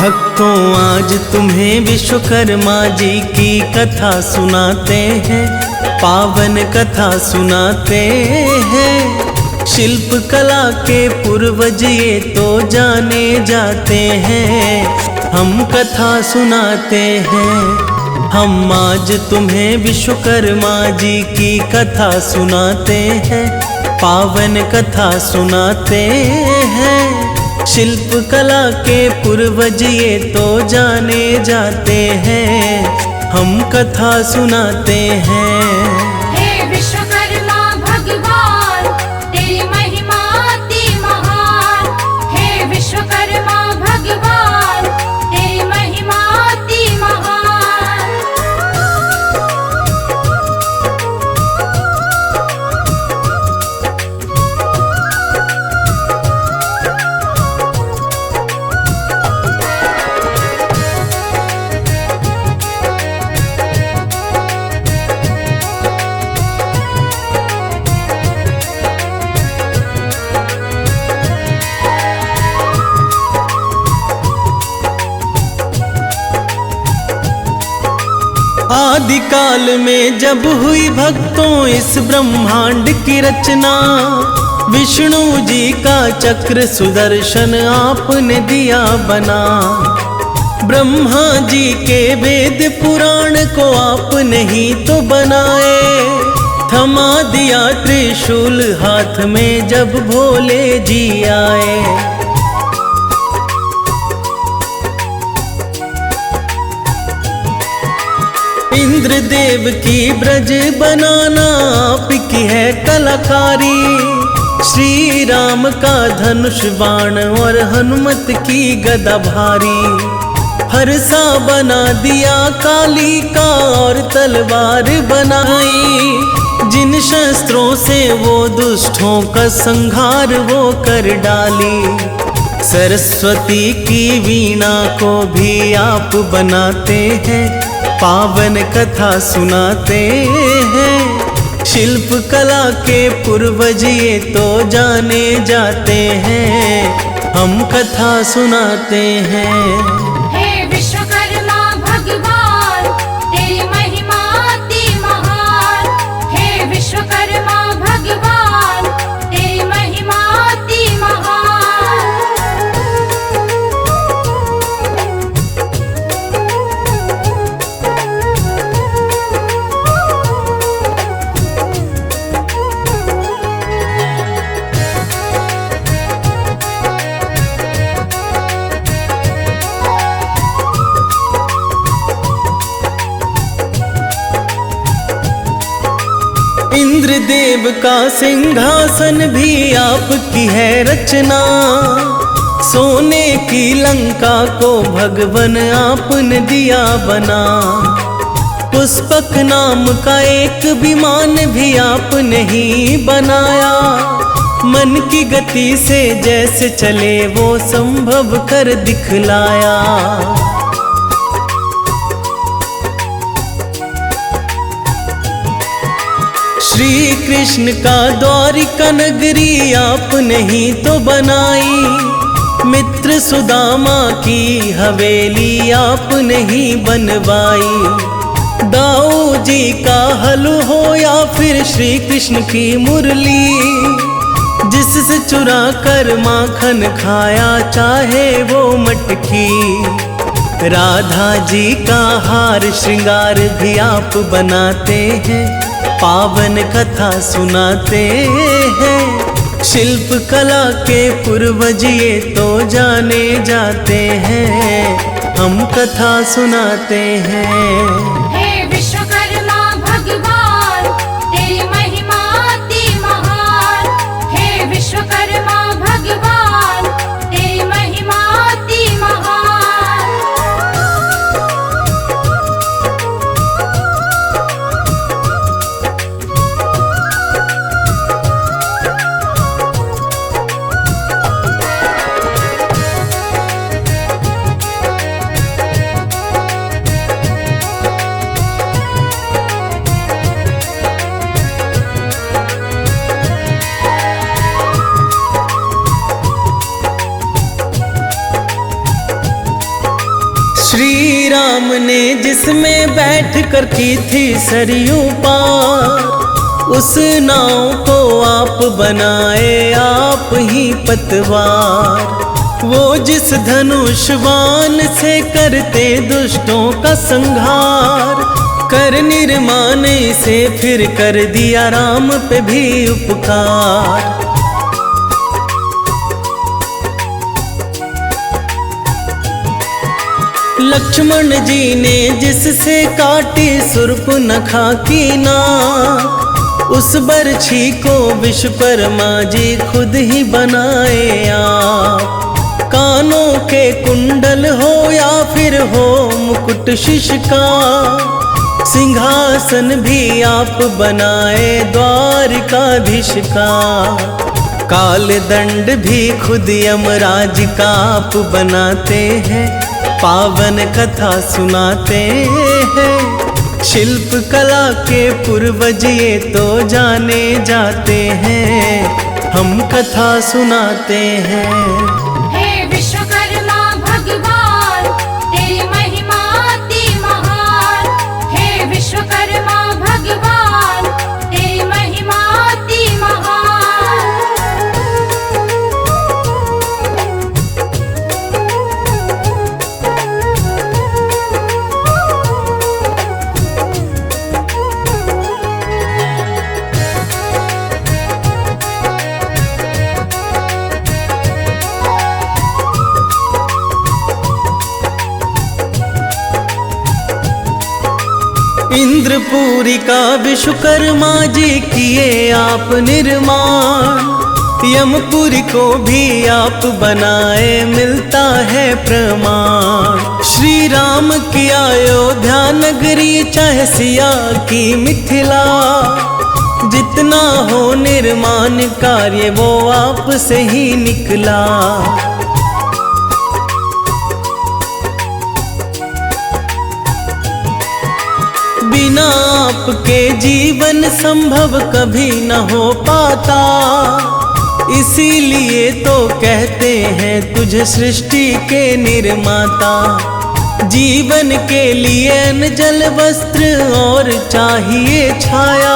भक्तों आज तुम्हें विश्वकर्मा जी की कथा सुनाते हैं, पावन कथा सुनाते हैं। शिल्प कला के पूर्वज ये तो जाने जाते हैं, हम कथा सुनाते हैं। हम आज तुम्हें विश्वकर्मा जी की कथा सुनाते हैं, पावन कथा सुनाते हैं। शिल्प कला के पूर्वज ये तो जाने जाते हैं, हम कथा सुनाते हैं। हे विश्वकर्मा भगवान तेरी महिमा अति महान, हे विश्वकर्मा भगवान तेरी महिमा अति महान। आदिकाल में जब हुई भक्तों इस ब्रह्मांड की रचना, विष्णु जी का चक्र सुदर्शन आपने दिया बना। ब्रह्मा जी के वेद पुराण को आपने ही तो बनाए, थमा दिया त्रिशूल हाथ में जब भोले जी आए। इंद्रदेव की ब्रज बनाना आपकी है कलाकारी, श्री राम का धनुष बाण और हनुमत की गदा भारी। हरसा बना दिया काली का और तलवार बनाई, जिन शस्त्रों से वो दुष्टों का संहार वो कर डाली। सरस्वती की वीणा को भी आप बनाते हैं, पावन कथा सुनाते हैं। शिल्प कला के पूर्वज ये तो जाने जाते हैं, हम कथा सुनाते हैं। हे विश्वकर्मा भगवान तेरी महिमा अति महान, हे विश्वकर्मा भगवान तेरी महिमा अति महान। इंद्रदेव का सिंहासन भी आपकी है रचना, सोने की लंका को भगवन आपने दिया बना। पुष्पक नाम का एक विमान भी आपने ही बनाया, मन की गति से जैसे चले वो संभव कर दिखलाया। श्री कृष्ण का द्वारिका नगरी आपने ही तो बनाई, मित्र सुदामा की हवेली आपने ही बनवाई। दाऊ जी का हल हो या फिर श्री कृष्ण की मुरली, जिससे चुरा कर माखन खाया चाहे वो मटकी। राधा जी का हार श्रृंगार भी आप बनाते हैं, पावन कथा सुनाते हैं। शिल्प कला के पूर्वज ये तो जाने जाते हैं, हम कथा सुनाते हैं। हे विश्वकर्मा भगवान तेरी महिमा अति महान, हे विश्वकर्मा भगवान तेरी महिमा अति महान। राम ने जिसमें बैठ कर की थी सरयू पार, उस नाव को आप बनाए आप ही पतवार। वो जिस धनुषवान से करते दुष्टों का संहार, कर निर्माण से फिर कर दिया राम पे भी उपकार। लक्ष्मण जी ने जिससे काटी शूर्पणखा की नाक, उस बरछी को विश्वकर्मा जी खुद ही बनाए आप। कानों के कुंडल हो या फिर हो मुकुट शीश का, सिंहासन भी आप बनाए द्वारिकाधीश का। काल दंड भी खुद यमराज का आप बनाते हैं, पावन कथा सुनाते हैं। शिल्प कला के पूर्वज ये तो जाने जाते हैं, हम कथा सुनाते हैं। हे विश्वकर्मा भगवान तेरी महिमा अति महान। हे विश्वकर्मा भगवान तेरी महिमा अति महान। इंद्रपुरी का विश्वकर्मा जी किए आप निर्माण, यमपुरी को भी आप बनाए मिलता है प्रमाण। श्री राम की अयोध्या नगरी चाहे सिया की मिथिला, जितना हो निर्माण कार्य वो आप से ही निकला। बिना आपके जीवन संभव कभी न हो पाता, इसीलिए तो कहते हैं तुझे सृष्टि के निर्माता। जीवन के लिए अन्न जल वस्त्र और चाहिए छाया,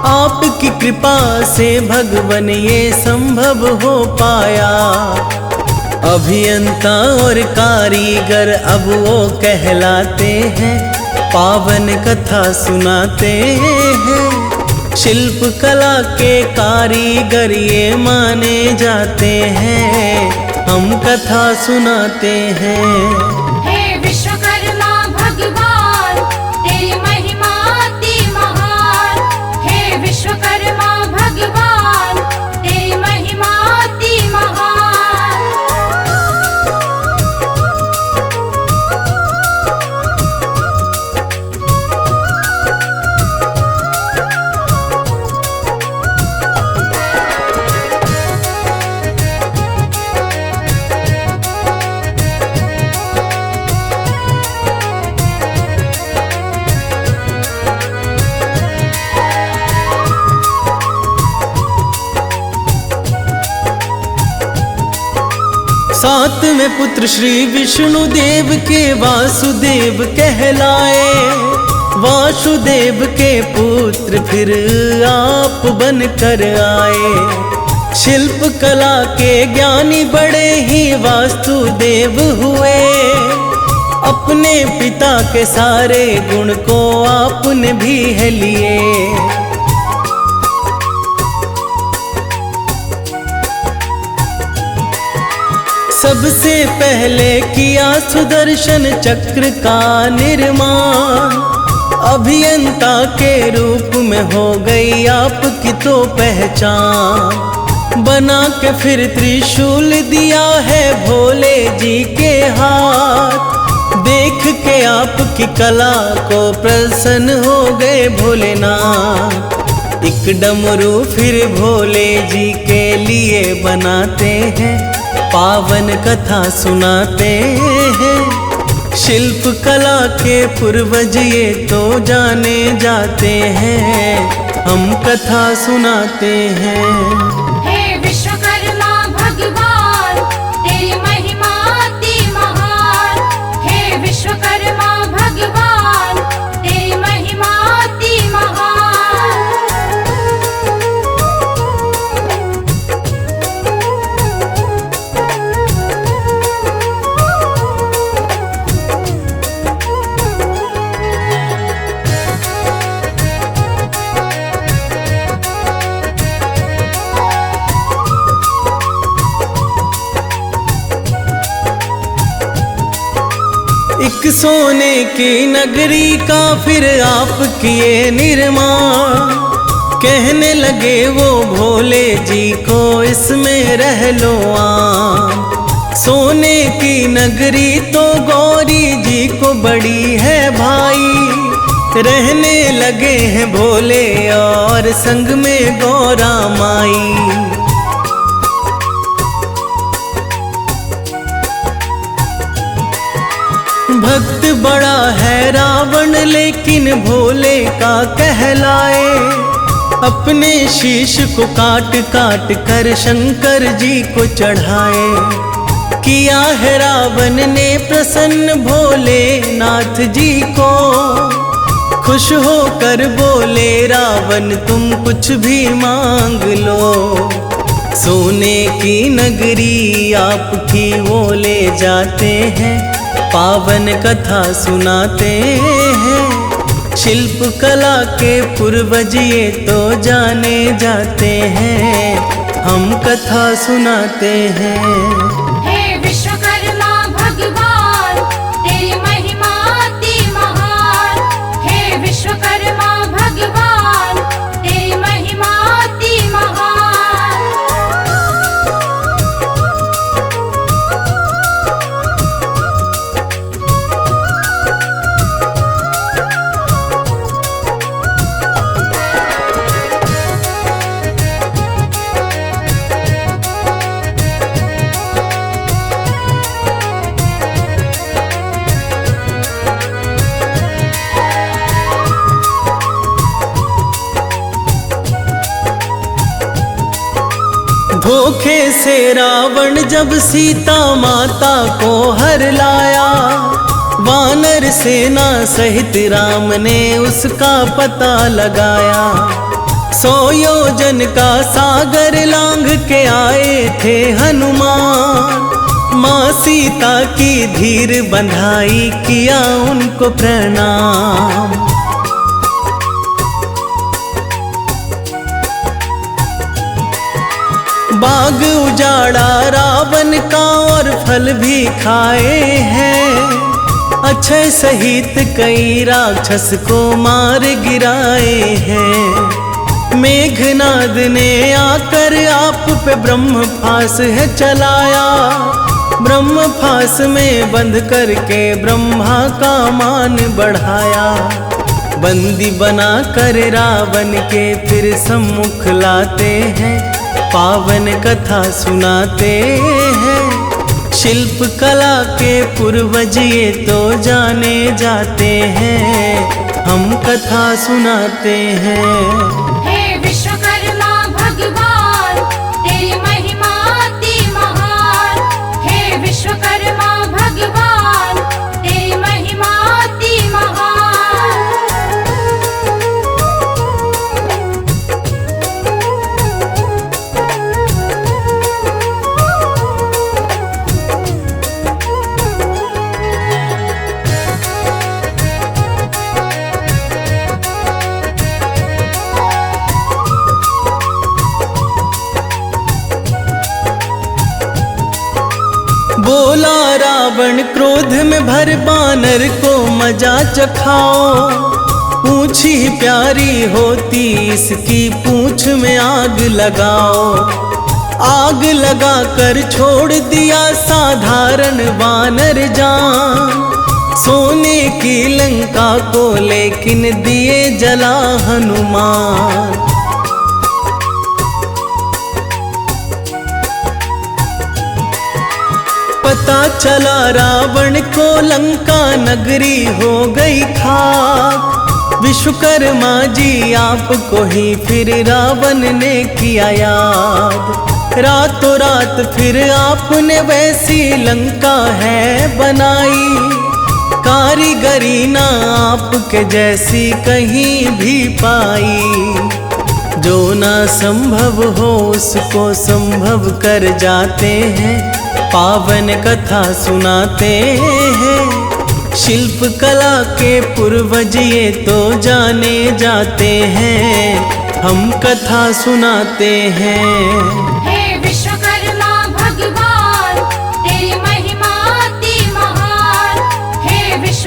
आपकी कृपा से भगवन ये संभव हो पाया। अभियंता और कारीगर अब वो कहलाते हैं, पावन कथा सुनाते हैं। शिल्प कला के कारीगर ये माने जाते हैं, हम कथा सुनाते हैं। हे विश्वकर्मा भगवान तेरी महिमा अति महान। हे विश्वकर्मा भगवान तेरी महिमा अति महान। सातवें पुत्र श्री विष्णु देव के वासुदेव कहलाए, वासुदेव के पुत्र फिर आप बन कर आए। शिल्प कला के ज्ञानी बड़े ही वास्तुदेव हुए, अपने पिता के सारे गुण को आपने भी है लिए। सबसे पहले किया सुदर्शन चक्र का निर्माण, अभियंता के रूप में हो गई आपकी तो पहचान। बना के फिर त्रिशूल दिया है भोले जी के हाथ, देख के आपकी कला को प्रसन्न हो गए भोलेनाथ। एक डमरू फिर भोले जी के लिए बनाते हैं, पावन कथा सुनाते हैं। शिल्प कला के पूर्वज ये तो जाने जाते हैं, हम कथा सुनाते हैं। हे विश्वकर्मा भगवान तेरी महिमा अति महान। हे विश्वकर्मा एक सोने की नगरी का फिर आप किए निर्माण। कहने लगे वो भोले जी को इसमें रह लो आम। सोने की नगरी तो गौरी जी को बड़ी है भाई। रहने लगे हैं भोले और संग में गौरा माई। भक्त बड़ा है रावण लेकिन भोले का कहलाए। अपने शीश को काट काट कर शंकर जी को चढ़ाए। किया है रावण ने प्रसन्न भोलेनाथ जी को। खुश होकर बोले रावण तुम कुछ भी मांग लो। सोने की नगरी आपकी वो ले जाते हैं। पावन कथा सुनाते हैं। शिल्प कला के पूर्वज ये तो जाने जाते हैं। हम कथा सुनाते हैं। हे विश्वकर्मा भगवान तेरी महिमा अति महान। हे विश्वकर्मा भगवान तेरी महिमा अति महान। धोखे से रावण जब सीता माता को हर लाया। वानर सेना सहित राम ने उसका पता लगाया। 100 योजन का सागर लांघ के आए थे हनुमान। माँ सीता की धीर बंधाई किया उनको प्रणाम। बाग उजाड़ा रावण का और फल भी खाए हैं। अक्षय सहित कई राक्षस को मार गिराए हैं। मेघनाद ने आकर आप पे ब्रह्मफास है चलाया। ब्रह्मफास में बंद करके ब्रह्मा का मान बढ़ाया। बंदी बना कर रावण के फिर सम्मुख लाते हैं। पावन कथा सुनाते हैं। शिल्प कला के पूर्वज ये तो जाने जाते हैं। हम कथा सुनाते हैं। हे विश्वकर्मा भगवान तेरी महिमा अति महान। हे विश्वकर्मा भगवान तेरी महिमा अति महान। बोला रावण क्रोध में भर बानर को मजा चखाओ। पूंछ ही प्यारी होती इसकी पूंछ में आग लगाओ। आग लगा कर छोड़ दिया साधारण वानर जान। सोने की लंका को लेकिन दिए जला हनुमान। पता चला रावण को लंका नगरी हो गई खाक। विश्वकर्मा जी आपको ही फिर रावण ने किया याद। रातों रात फिर आपने वैसी लंका है बनाई। कारीगरी ना आपके जैसी कहीं भी पाई। जो ना संभव हो उसको संभव कर जाते हैं। पावन कथा सुनाते हैं। शिल्प कला के पूर्वज ये तो जाने जाते हैं। हम कथा सुनाते हैं। हे विश्वकर्मा भगवान तेरी महिमा अति महान। हे विश्व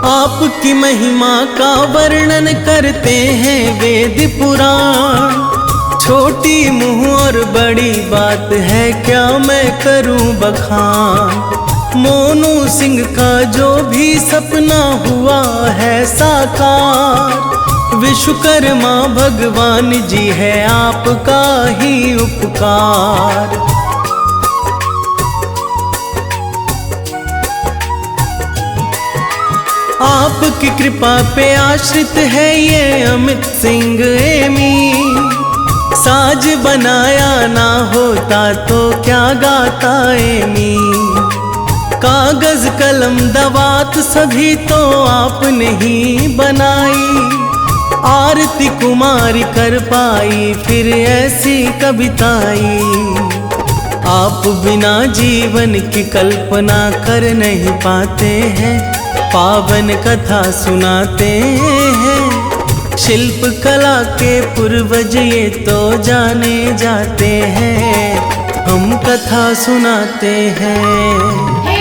आपकी महिमा का वर्णन करते हैं वेद पुराण। छोटी मुँह और बड़ी बात है क्या मैं करूं बखान। मोनू सिंह का जो भी सपना हुआ है साकार, विश्वकर्मा भगवान जी है आपका ही उपकार। आपकी कृपा पे आश्रित है ये अमित सिंह एमी। साज बनाया ना होता तो क्या गाता एमी। कागज कलम दवात सभी तो आपने ही बनाई। आरती कुमारी कर पाई फिर ऐसी कविताई। आप बिना जीवन की कल्पना कर नहीं पाते हैं, पावन कथा सुनाते हैं। शिल्प कला के पूर्वज ये तो जाने जाते हैं, हम कथा सुनाते हैं।